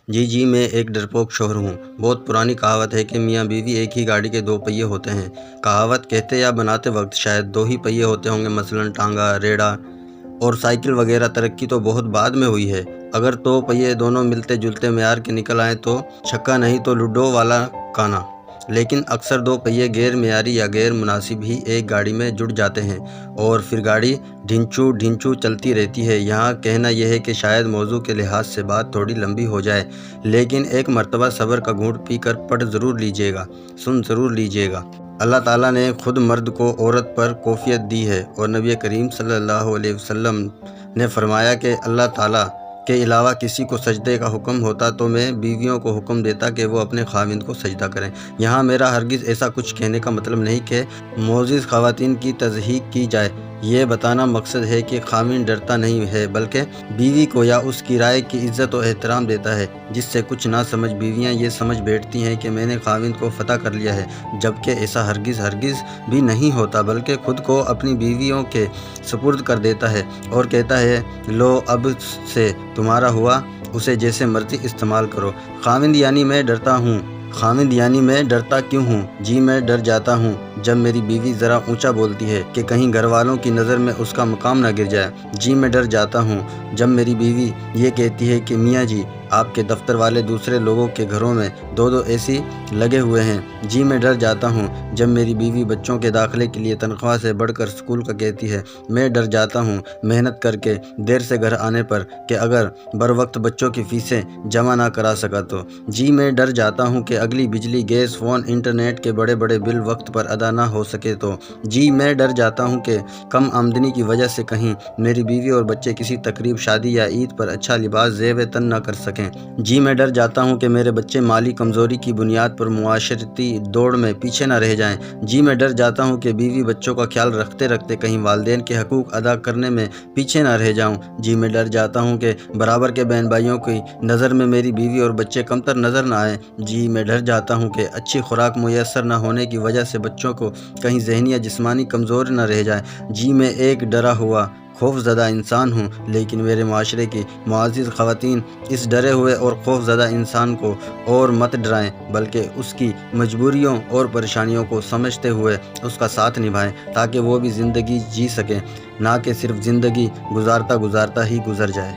جی میں ایک ڈرپوک شوہر ہوں۔ بہت پرانی کہاوت ہے کہ میاں بیوی ایک ہی گاڑی کے دو پہیے ہوتے ہیں۔ کہاوت کہتے یا بناتے وقت شاید دو ہی پہیے ہوتے ہوں گے، مثلاً ٹانگا، ریڑھا اور سائیکل وغیرہ۔ ترقی تو بہت بعد میں ہوئی ہے۔ اگر دو پہیے دونوں ملتے جلتے معیار کے نکل آئیں تو چھکا، نہیں تو لوڈو والا کانا۔ لیکن اکثر دو پہیے غیر معیاری یا غیر مناسب ہی ایک گاڑی میں جڑ جاتے ہیں اور پھر گاڑی ڈھنچو چلتی رہتی ہے۔ یہاں کہنا یہ ہے کہ شاید موضوع کے لحاظ سے بات تھوڑی لمبی ہو جائے، لیکن ایک مرتبہ صبر کا گھونٹ پی کر پڑھ ضرور لیجیے گا، سن ضرور لیجیے گا۔ اللہ تعالیٰ نے خود مرد کو عورت پر کفایت دی ہے، اور نبی کریم صلی اللہ علیہ وسلم نے فرمایا کہ اللہ تعالیٰ کے علاوہ کسی کو سجدے کا حکم ہوتا تو میں بیویوں کو حکم دیتا کہ وہ اپنے خاوند کو سجدہ کریں۔ یہاں میرا ہرگز ایسا کچھ کہنے کا مطلب نہیں کہ معزز خواتین کی تضحیک کی جائے۔ یہ بتانا مقصد ہے کہ خاوند ڈرتا نہیں ہے، بلکہ بیوی کو یا اس کی رائے کی عزت و احترام دیتا ہے، جس سے کچھ نہ سمجھ بیویاں یہ سمجھ بیٹھتی ہیں کہ میں نے خاوند کو فتح کر لیا ہے، جبکہ ایسا ہرگز بھی نہیں ہوتا، بلکہ خود کو اپنی بیویوں کے سپرد کر دیتا ہے اور کہتا ہے لو اب سے تمہارا ہوا، اسے جیسے مرضی استعمال کرو۔ خاوند یعنی میں ڈرتا کیوں ہوں؟ جی میں ڈر جاتا ہوں جب میری بیوی ذرا اونچا بولتی ہے کہ کہیں گھر والوں کی نظر میں اس کا مقام نہ گر جائے۔ جی میں ڈر جاتا ہوں جب میری بیوی یہ کہتی ہے کہ میاں جی آپ کے دفتر والے دوسرے لوگوں کے گھروں میں دو اے سی لگے ہوئے ہیں۔ جی میں ڈر جاتا ہوں جب میری بیوی بچوں کے داخلے کے لیے تنخواہ سے بڑھ کر اسکول کا کہتی ہے۔ میں ڈر جاتا ہوں محنت کر کے دیر سے گھر آنے پر کہ اگر بر وقت بچوں کی فیسیں جمع نہ کرا سکا تو۔ جی میں ڈر جاتا ہوں کہ اگلی بجلی، گیس، فون، انٹرنیٹ کے بڑے بل وقت پر ادا نہ ہو سکے تو۔ جی میں ڈر جاتا ہوں کہ کم آمدنی کی وجہ سے کہیں میری بیوی اور بچے کسی تقریب، شادی یا عید پر اچھا لباس زیب تن نہ کر سکیں۔ جی میں ڈر جاتا ہوں کہ میرے بچے مالی کمزوری کی بنیاد پر معاشرتی دوڑ میں پیچھے نہ رہ جائیں۔ جی میں ڈر جاتا ہوں کہ بیوی بچوں کا خیال رکھتے کہیں والدین کے حقوق ادا کرنے میں پیچھے نہ رہ جاؤں۔ جی میں ڈر جاتا ہوں کہ برابر کے بہن بھائیوں کی نظر میں میری بیوی اور بچے کمتر نظر نہ آئیں۔ جی میں ڈر جاتا ہوں کہ اچھی خوراک میسر نہ ہونے کی وجہ سے بچوں کو کہیں ذہنی یا جسمانی کمزور نہ رہ جائیں۔ جی میں ایک ڈرا ہوا، خوف زدہ انسان ہوں، لیکن میرے معاشرے کی معزز خواتین اس ڈرے ہوئے اور خوف زدہ انسان کو اور مت ڈرائیں، بلکہ اس کی مجبوریوں اور پریشانیوں کو سمجھتے ہوئے اس کا ساتھ نبھائیں، تاکہ وہ بھی زندگی جی سکیں، نہ کہ صرف زندگی گزارتا ہی گزر جائے۔